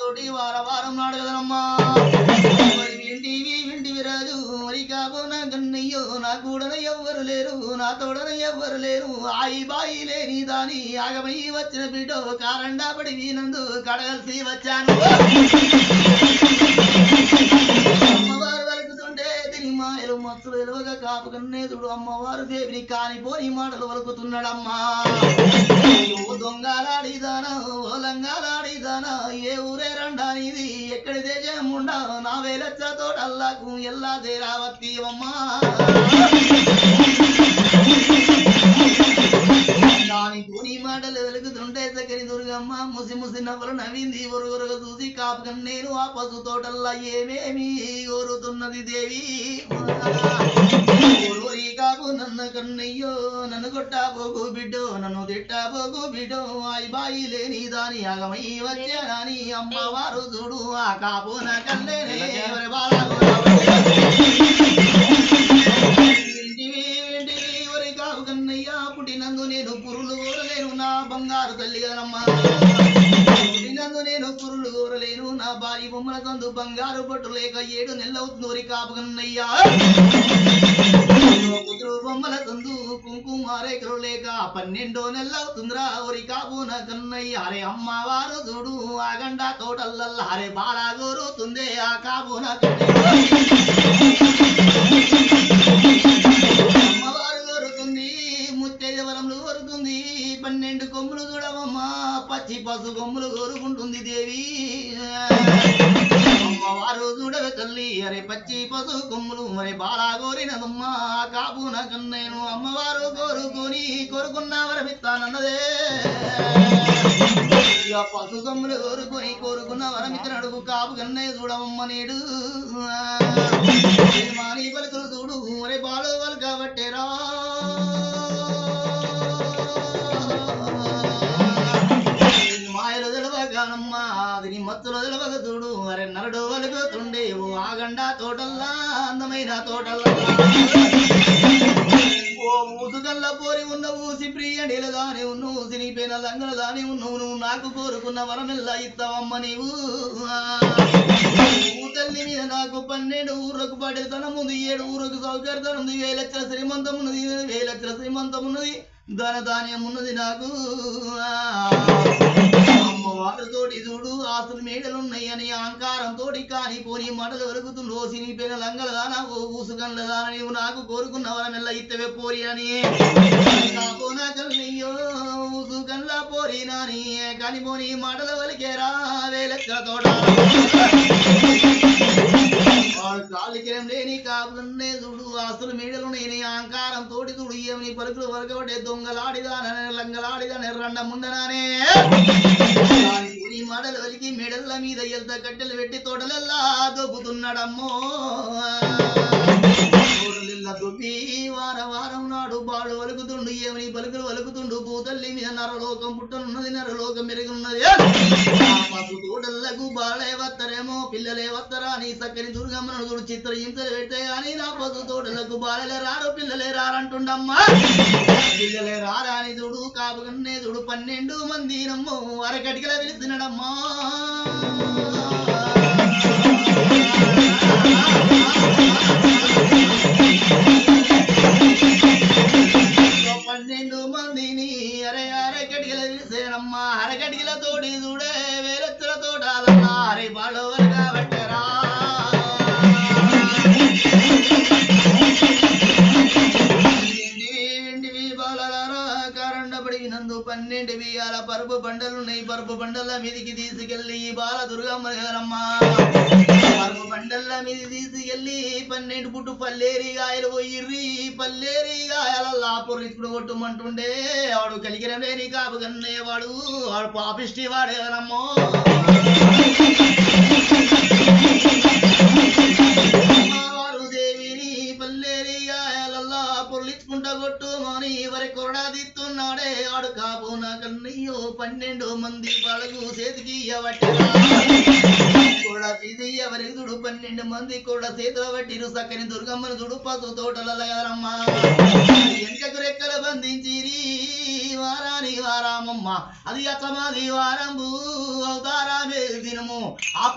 తోటి వారం నాడు కదనమ్మా వింటివి రాజు మరి కాబోనా కన్నయ్యో నా కూడన ఎవ్వరు లేరు నా తోడన ఎవ్వరు లేరు ఆయి బాయి లేని దాని ఆగమై వచ్చిన బిడ్డో కారండా పడి వీనందు కడగల్సి వచ్చాను అమ్మవారు వలుకుతుంటే తిని మాయలు మత్తులు ఎలువగా కాపు కన్నేదుడు అమ్మవారు దేవిని కానిపోని మాటలు వలుకుతున్నాడమ్మా దొంగలాడిదానా ఓ లంగాలాడిదానా ఏ ఊరే రండా నీది ఎక్కడి దేశముండా నా వేలచ్చ తోటల్లాకు ఎల్లా దేరావతి అమ్మా దాని తూని మాటలు వెలుగుతుంటే సకరి దుర్గమ్మ ముసి ముసి నవ్వులు నవ్వింది ఒరుగొరుగ చూసి కాపు నేను ఆ పశు తోటల్లా ఏమేమి కోరుతున్నది దేవి కాపు నన్ను కన్నయ్యో నన్ను కొట్టాబోగు బిడ్డో నన్ను తిట్టాబోగు బిడ్డో అయి బాయి లేని దాని అగమై వచ్చానని అమ్మవారు చూడు ఆ కాపు నా కన్నేనే ఎవరి కాపు కన్నయ్యా పుట్టినందు నేను పురులు కోరలేను నా బంగారు తల్లి కదనమ్మా పుట్టినందు నేను పురులు కోరలేను నా భార్య బొమ్మల తందు బంగారు పట్టు లేక 7 నెలలవుతుంది ఒరి కాపు కన్నయ్యా బొమ్మల తందు కుంకుమారేకలు లేక 12 నెలలవుతుందిరా ఒరి కాపు నా కన్నయ్య అరే అమ్మవారు చూడు ఆగండా తోటల్లల్లా అరే బాలా గోరుతుందే ఆ కాపు నా అమ్మవారు కోరుతుంది ముత్తైదవరంలో కోరుతుంది 12 కొమ్ములు చూడవమ్మా పచ్చి పసు కొమ్ములు కోరుకుంటుంది దేవి అమ్మవారు చూడవే తల్లి అరే పచ్చి పసు కొమ్ములు మరి బాలా కోరినదమ్మా కాపు నా కన్నయ్యను అమ్మవారు కోరుకున్న వరమిత్తానన్నదే ఇక పసు కొమ్ములు కోరుకున్న వరమిత్తానడుగు కాపు కన్నయ్య చూడవమ్మ నేడు మాని పలుకులు చూడు మరి బాలు వాళ్ళు కాబట్టేరా మాయలు తెలవగానమ్మా అది మత్తులు తెలవక చూడు అరే నరడు వలుగుతుండే ఓ ఆగండా తోటల్లా అందమైన తోటల్లా ఓ మూసుగల్ల పోరి ఉన్న ఊసి ప్రియడిల దాని ఉన్నావు సినిపోయిన లంగల దాని ఉన్నావు నువ్వు నాకు కోరుకున్న వరమెల్లా ఇస్తావమ్మ నీవు తల్లి మీద నాకు 12 ఊర్లకు పడేతనం ఉంది 7 ఊరకు సౌకర్యం ఉంది 1000 లక్షల శ్రీమంతం ఉన్నది 1000 లక్షల శ్రీమంతం ఉన్నది ధన ధాన్యం ఉన్నది నాకు అమ్మవారు తోటి చూడు ఆస్తులు మేడలు ఉన్నాయని అహంకారం తోటి కాని పోని మాటలు వెలుగుతుండో సినిపోయిన లంగల దానా ఓ ఊసుగండ్ల దాన నీవు నాకు కోరుకున్న వరమెల్ల ఇత్తవే పోరి అని కాపోనా కల్లయ్యో ఊసుగండ్ల పోరి నాని కాని పోని మాటల వలికేరా 1000 లక్షల తోట కాలికిరం లేని కాపులన్నే చూడు ఆస్తులు మేడలు నేనే అహంకారం తోటి చూడు ఏమని పలుకులు వరకబట్టే దొంగలాడిదాన లంగలాడిదాన రండ ముండనానే మాటలు వలికి మెడల్ల మీద ఎల్త కట్టెలు పెట్టి తోటలల్లా దొబ్బుతున్నాడమ్మో దుబ్బి వారం నాడు బాడు వలుకుతుండు ఏమని పలుకులు వలుకుతుండు భూతల్లి మీద నరలోకం పుట్టనున్నది నరలోకం మెరుగున్నది పసు తోటలకు బాలే వత్తరేమో పిల్లలే వత్తరా అని సక్కని దుర్గమ్మను చూడు చిత్ర హింసలు పెడితే గాని నా పసు తోటలకు బాలలే రారు పిల్లలే రారంటుండమ్మా పిల్లలే రారా అని చూడు కాపుకన్నే చూడు 12 మంది నమ్మో అరకటికలా పిలుస్తున్నాడమ్మా 12 మందిని అరకటికల పిలిచేనమ్మా అరకటికల తోటి చూడే 1000 లక్షల తోటాలన్నా అరే బాడోవరు కాబట్టరా వెండివి బాలలారా కారండబడి నందు 12 బియ్యాల పరుపు బండలున్నాయి పరుపు బండల మీదికి తీసుకెళ్ళి బాల దుర్గమ్మ పరుపు బండల మీద తీసుకెళ్ళి 12 పుట్టు పల్లేరిగాయలు పోయిర్రి పల్లేరిగాయలల్లా పొర్రిచ్చుకుని కొట్టుమంటుండే వాడు కలిగిన లేని కాపు కన్నేవాడు వాడు పాపిష్టి వాడే కదమ్మో వాడు దేవిని పల్లేరిగాయలల్లా పొర్లిచ్చుకుంటా కొట్టు మాని వరి కొరడా దిత్తున్నాడే వాడు కాపు నా కన్నయ్యో 12 మంది బడుగు చేతికి ఇవ్వబట్టిరా కూడా ఇది ఎవరికి చూడు 12 మంది కూడా చేతులు పట్టిరు సక్కని దుర్గమ్మను చూడు పసు తోటలమ్మ వెనుకకు రెక్కలు బంధించిరి వారానికి వారామమ్మ అది అసమాది వారంబు అవతారామే దినము ఆ